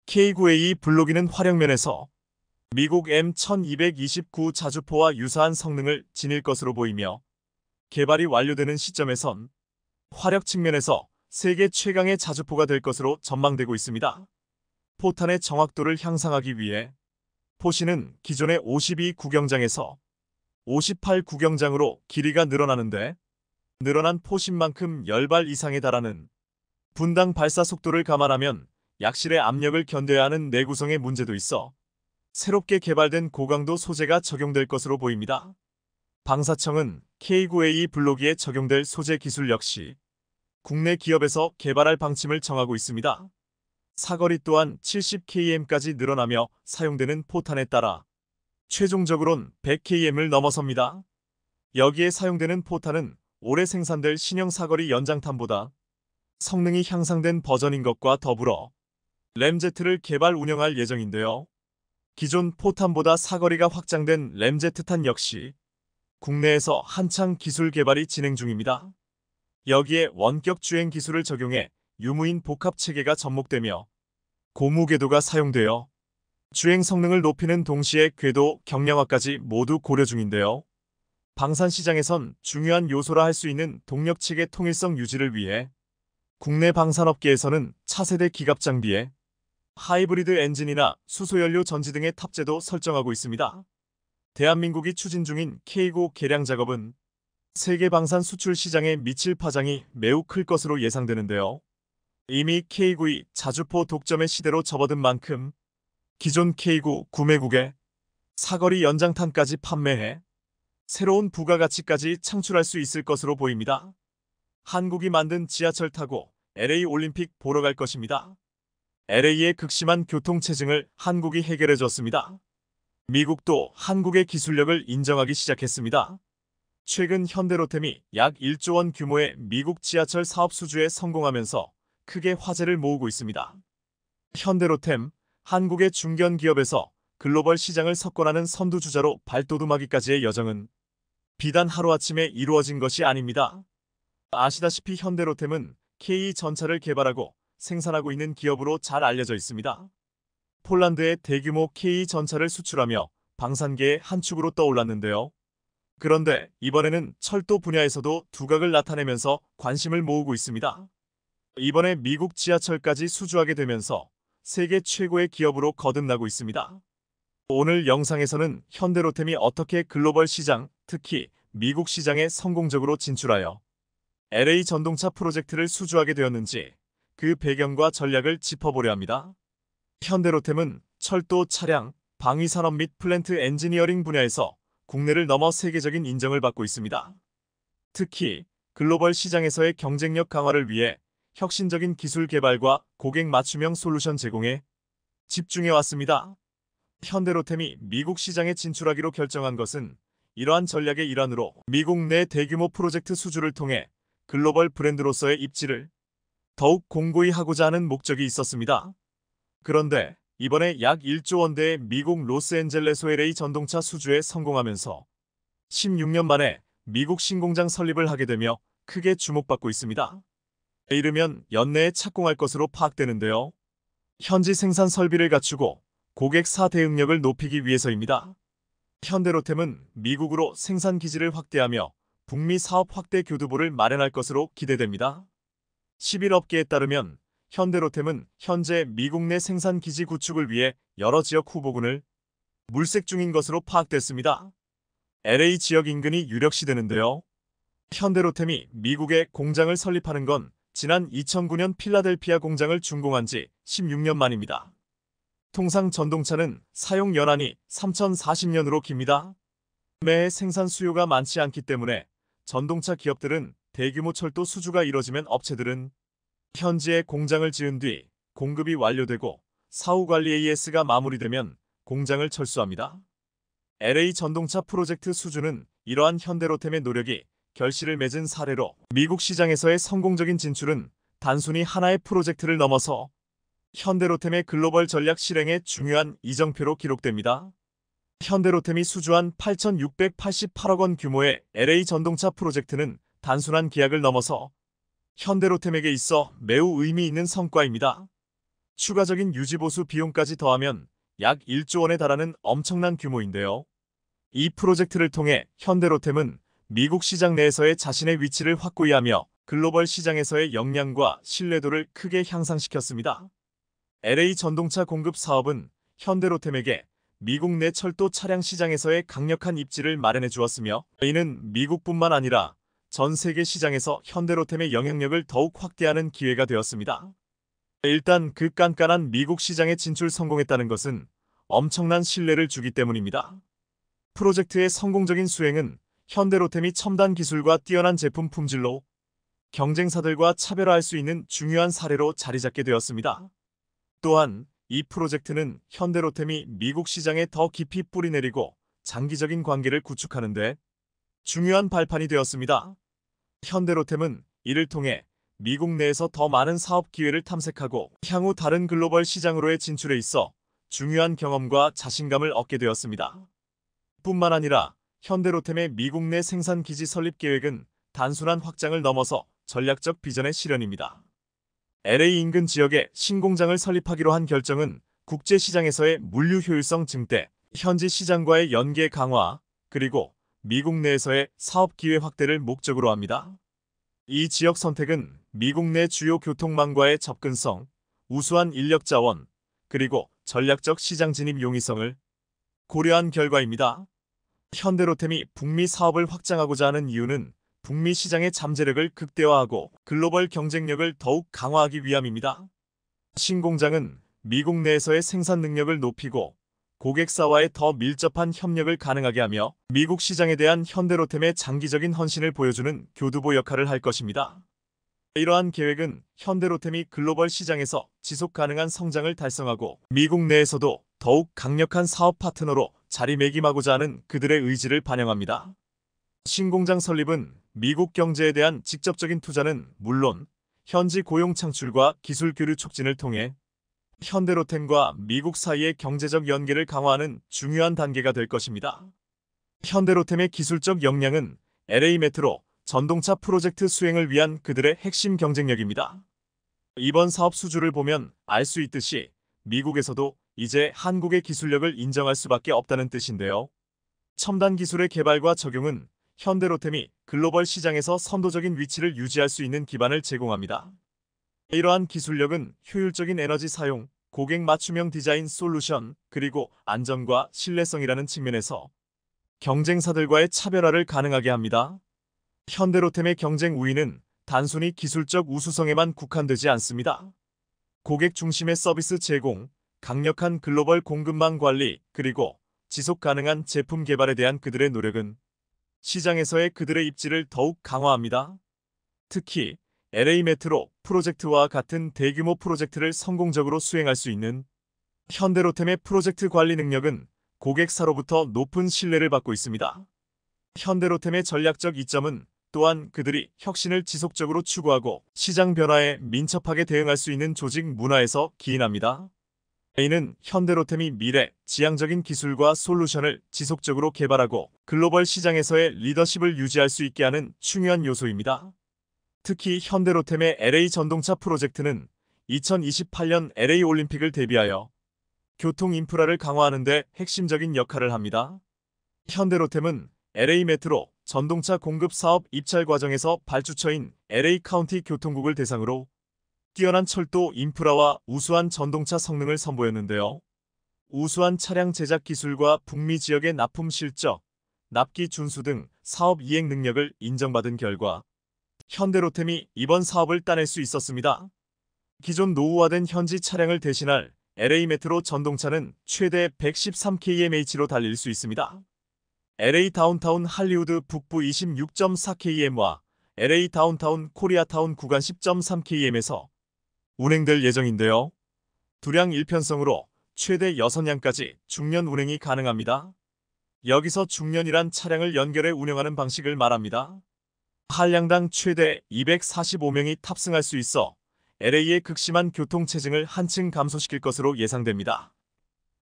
K9A 블록2는 활용면에서 미국 M1229 자주포와 유사한 성능을 지닐 것으로 보이며 개발이 완료되는 시점에선 화력 측면에서 세계 최강의 자주포가 될 것으로 전망되고 있습니다. 포탄의 정확도를 향상하기 위해 포신은 기존의 52 구경장에서 58 구경장으로 길이가 늘어나는데 늘어난 포신만큼 10발 이상에 달하는 분당 발사 속도를 감안하면 약실의 압력을 견뎌야 하는 내구성의 문제도 있어 새롭게 개발된 고강도 소재가 적용될 것으로 보입니다. 방사청은 K9A 블록2에 적용될 소재 기술 역시 국내 기업에서 개발할 방침을 정하고 있습니다. 사거리 또한 70km까지 늘어나며 사용되는 포탄에 따라 최종적으론 100km을 넘어섭니다. 여기에 사용되는 포탄은 올해 생산될 신형 사거리 연장탄보다 성능이 향상된 버전인 것과 더불어 램제트를 개발 운영할 예정인데요. 기존 포탄보다 사거리가 확장된 램제트탄 역시 국내에서 한창 기술 개발이 진행 중입니다. 여기에 원격 주행 기술을 적용해 유무인 복합 체계가 접목되며 고무 궤도가 사용되어 주행 성능을 높이는 동시에 궤도 경량화까지 모두 고려 중인데요. 방산 시장에선 중요한 요소라 할 수 있는 동력 체계 통일성 유지를 위해 국내 방산업계에서는 차세대 기갑 장비에 하이브리드 엔진이나 수소연료 전지 등의 탑재도 설정하고 있습니다. 대한민국이 추진 중인 K9 개량 작업은 세계 방산 수출 시장에 미칠 파장이 매우 클 것으로 예상되는데요. 이미 K9이 자주포 독점의 시대로 접어든 만큼 기존 K9 구매국에 사거리 연장탄까지 판매해 새로운 부가가치까지 창출할 수 있을 것으로 보입니다. 한국이 만든 지하철 타고 LA 올림픽 보러 갈 것입니다. LA의 극심한 교통체증을 한국이 해결해줬습니다. 미국도 한국의 기술력을 인정하기 시작했습니다. 최근 현대로템이 약 1조 원 규모의 미국 지하철 사업 수주에 성공하면서 크게 화제를 모으고 있습니다. 현대로템, 한국의 중견 기업에서 글로벌 시장을 석권하는 선두주자로 발돋움하기까지의 여정은 비단 하루아침에 이루어진 것이 아닙니다. 아시다시피 현대로템은 K 전차를 개발하고 생산하고 있는 기업으로 잘 알려져 있습니다. 폴란드에 대규모 K 전차를 수출하며 방산계의 한 축으로 떠올랐는데요. 그런데 이번에는 철도 분야에서도 두각을 나타내면서 관심을 모으고 있습니다. 이번에 미국 지하철까지 수주하게 되면서 세계 최고의 기업으로 거듭나고 있습니다. 오늘 영상에서는 현대로템이 어떻게 글로벌 시장, 특히 미국 시장에 성공적으로 진출하여 LA 전동차 프로젝트를 수주하게 되었는지 그 배경과 전략을 짚어보려 합니다. 현대로템은 철도, 차량, 방위산업 및 플랜트 엔지니어링 분야에서 국내를 넘어 세계적인 인정을 받고 있습니다. 특히 글로벌 시장에서의 경쟁력 강화를 위해 혁신적인 기술 개발과 고객 맞춤형 솔루션 제공에 집중해왔습니다. 현대로템이 미국 시장에 진출하기로 결정한 것은 이러한 전략의 일환으로 미국 내 대규모 프로젝트 수주를 통해 글로벌 브랜드로서의 입지를 더욱 공고히 하고자 하는 목적이 있었습니다. 그런데 이번에 약 1조 원대의 미국 로스앤젤레스 LA 전동차 수주에 성공하면서 16년 만에 미국 신공장 설립을 하게 되며 크게 주목받고 있습니다. 이르면 연내에 착공할 것으로 파악되는데요. 현지 생산 설비를 갖추고 고객 대응력을 높이기 위해서입니다. 현대로템은 미국으로 생산 기지를 확대하며 북미 사업 확대 교두보를 마련할 것으로 기대됩니다. 11업계에 따르면 현대로템은 현재 미국 내 생산 기지 구축을 위해 여러 지역 후보군을 물색 중인 것으로 파악됐습니다. LA 지역 인근이 유력시되는데요. 현대로템이 미국에 공장을 설립하는 건 지난 2009년 필라델피아 공장을 준공한 지 16년 만입니다. 통상 전동차는 사용 연한이 3040년으로 깁니다. 매해 생산 수요가 많지 않기 때문에 전동차 기업들은 대규모 철도 수주가 이뤄지면 업체들은 현지에 공장을 지은 뒤 공급이 완료되고 사후 관리 AS가 마무리되면 공장을 철수합니다. LA 전동차 프로젝트 수주는 이러한 현대로템의 노력이 결실을 맺은 사례로 미국 시장에서의 성공적인 진출은 단순히 하나의 프로젝트를 넘어서 현대로템의 글로벌 전략 실행의 중요한 이정표로 기록됩니다. 현대로템이 수주한 8,688억 원 규모의 LA 전동차 프로젝트는 단순한 계약을 넘어서 현대로템에게 있어 매우 의미 있는 성과입니다. 추가적인 유지보수 비용까지 더하면 약 1조 원에 달하는 엄청난 규모인데요. 이 프로젝트를 통해 현대로템은 미국 시장 내에서의 자신의 위치를 확고히 하며 글로벌 시장에서의 역량과 신뢰도를 크게 향상시켰습니다. LA 전동차 공급 사업은 현대로템에게 미국 내 철도 차량 시장에서의 강력한 입지를 마련해 주었으며 이는 미국뿐만 아니라 전 세계 시장에서 현대로템의 영향력을 더욱 확대하는 기회가 되었습니다. 일단 그 깐깐한 미국 시장에 진출 성공했다는 것은 엄청난 신뢰를 주기 때문입니다. 프로젝트의 성공적인 수행은 현대로템이 첨단 기술과 뛰어난 제품 품질로 경쟁사들과 차별화할 수 있는 중요한 사례로 자리 잡게 되었습니다. 또한 이 프로젝트는 현대로템이 미국 시장에 더 깊이 뿌리내리고 장기적인 관계를 구축하는 데 중요한 발판이 되었습니다. 현대로템은 이를 통해 미국 내에서 더 많은 사업 기회를 탐색하고 향후 다른 글로벌 시장으로의 진출에 있어 중요한 경험과 자신감을 얻게 되었습니다. 뿐만 아니라 현대로템의 미국 내 생산 기지 설립 계획은 단순한 확장을 넘어서 전략적 비전의 실현입니다. LA 인근 지역에 신공장을 설립하기로 한 결정은 국제시장에서의 물류 효율성 증대, 현지 시장과의 연계 강화, 그리고 미국 내에서의 사업 기회 확대를 목적으로 합니다. 이 지역 선택은 미국 내 주요 교통망과의 접근성, 우수한 인력 자원, 그리고 전략적 시장 진입 용이성을 고려한 결과입니다. 현대로템이 북미 사업을 확장하고자 하는 이유는 북미 시장의 잠재력을 극대화하고 글로벌 경쟁력을 더욱 강화하기 위함입니다. 신공장은 미국 내에서의 생산 능력을 높이고 고객사와의 더 밀접한 협력을 가능하게 하며 미국 시장에 대한 현대로템의 장기적인 헌신을 보여주는 교두보 역할을 할 것입니다. 이러한 계획은 현대로템이 글로벌 시장에서 지속 가능한 성장을 달성하고 미국 내에서도 더욱 강력한 사업 파트너로 자리매김하고자 하는 그들의 의지를 반영합니다. 신공장 설립은 미국 경제에 대한 직접적인 투자는 물론 현지 고용 창출과 기술 교류 촉진을 통해 현대로템과 미국 사이의 경제적 연계를 강화하는 중요한 단계가 될 것입니다. 현대로템의 기술적 역량은 LA 메트로 전동차 프로젝트 수행을 위한 그들의 핵심 경쟁력입니다. 이번 사업 수주를 보면 알 수 있듯이 미국에서도 이제 한국의 기술력을 인정할 수밖에 없다는 뜻인데요. 첨단 기술의 개발과 적용은 현대로템이 글로벌 시장에서 선도적인 위치를 유지할 수 있는 기반을 제공합니다. 이러한 기술력은 효율적인 에너지 사용, 고객 맞춤형 디자인 솔루션, 그리고 안전과 신뢰성이라는 측면에서 경쟁사들과의 차별화를 가능하게 합니다. 현대로템의 경쟁 우위는 단순히 기술적 우수성에만 국한되지 않습니다. 고객 중심의 서비스 제공, 강력한 글로벌 공급망 관리, 그리고 지속 가능한 제품 개발에 대한 그들의 노력은 시장에서의 그들의 입지를 더욱 강화합니다. 특히 LA 메트로 프로젝트와 같은 대규모 프로젝트를 성공적으로 수행할 수 있는 현대로템의 프로젝트 관리 능력은 고객사로부터 높은 신뢰를 받고 있습니다. 현대로템의 전략적 이점은 또한 그들이 혁신을 지속적으로 추구하고 시장 변화에 민첩하게 대응할 수 있는 조직 문화에서 기인합니다. 이는 현대로템이 미래, 지향적인 기술과 솔루션을 지속적으로 개발하고 글로벌 시장에서의 리더십을 유지할 수 있게 하는 중요한 요소입니다. 특히 현대로템의 LA 전동차 프로젝트는 2028년 LA 올림픽을 대비하여 교통 인프라를 강화하는 데 핵심적인 역할을 합니다. 현대로템은 LA 메트로 전동차 공급 사업 입찰 과정에서 발주처인 LA 카운티 교통국을 대상으로 뛰어난 철도 인프라와 우수한 전동차 성능을 선보였는데요. 우수한 차량 제작 기술과 북미 지역의 납품 실적, 납기 준수 등 사업 이행 능력을 인정받은 결과 현대로템이 이번 사업을 따낼 수 있었습니다. 기존 노후화된 현지 차량을 대신할 LA 메트로 전동차는 최대 113kmh로 달릴 수 있습니다. LA 다운타운 할리우드 북부 26.4km와 LA 다운타운 코리아타운 구간 10.3km에서 운행될 예정인데요. 두량 1편성으로 최대 6량까지 중년 운행이 가능합니다. 여기서 중년이란 차량을 연결해 운영하는 방식을 말합니다. 한량당 최대 245명이 탑승할 수 있어 LA의 극심한 교통체증을 한층 감소시킬 것으로 예상됩니다.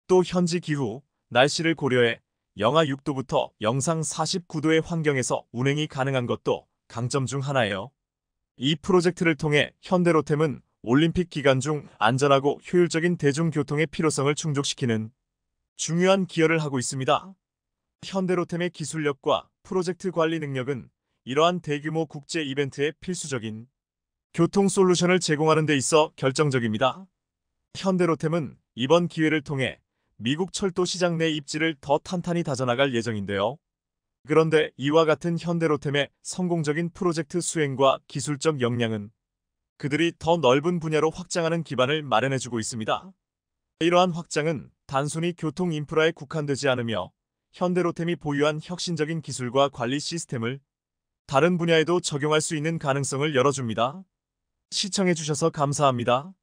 또 현지 기후, 날씨를 고려해 영하 6도부터 영상 49도의 환경에서 운행이 가능한 것도 강점 중 하나예요. 이 프로젝트를 통해 현대로템은 올림픽 기간 중 안전하고 효율적인 대중교통의 필요성을 충족시키는 중요한 기여를 하고 있습니다. 현대로템의 기술력과 프로젝트 관리 능력은 이러한 대규모 국제 이벤트에 필수적인 교통 솔루션을 제공하는 데 있어 결정적입니다. 현대로템은 이번 기회를 통해 미국 철도 시장 내 입지를 더 탄탄히 다져나갈 예정인데요. 그런데 이와 같은 현대로템의 성공적인 프로젝트 수행과 기술적 역량은 그들이 더 넓은 분야로 확장하는 기반을 마련해주고 있습니다. 이러한 확장은 단순히 교통 인프라에 국한되지 않으며 현대로템이 보유한 혁신적인 기술과 관리 시스템을 다른 분야에도 적용할 수 있는 가능성을 열어줍니다. 시청해주셔서 감사합니다.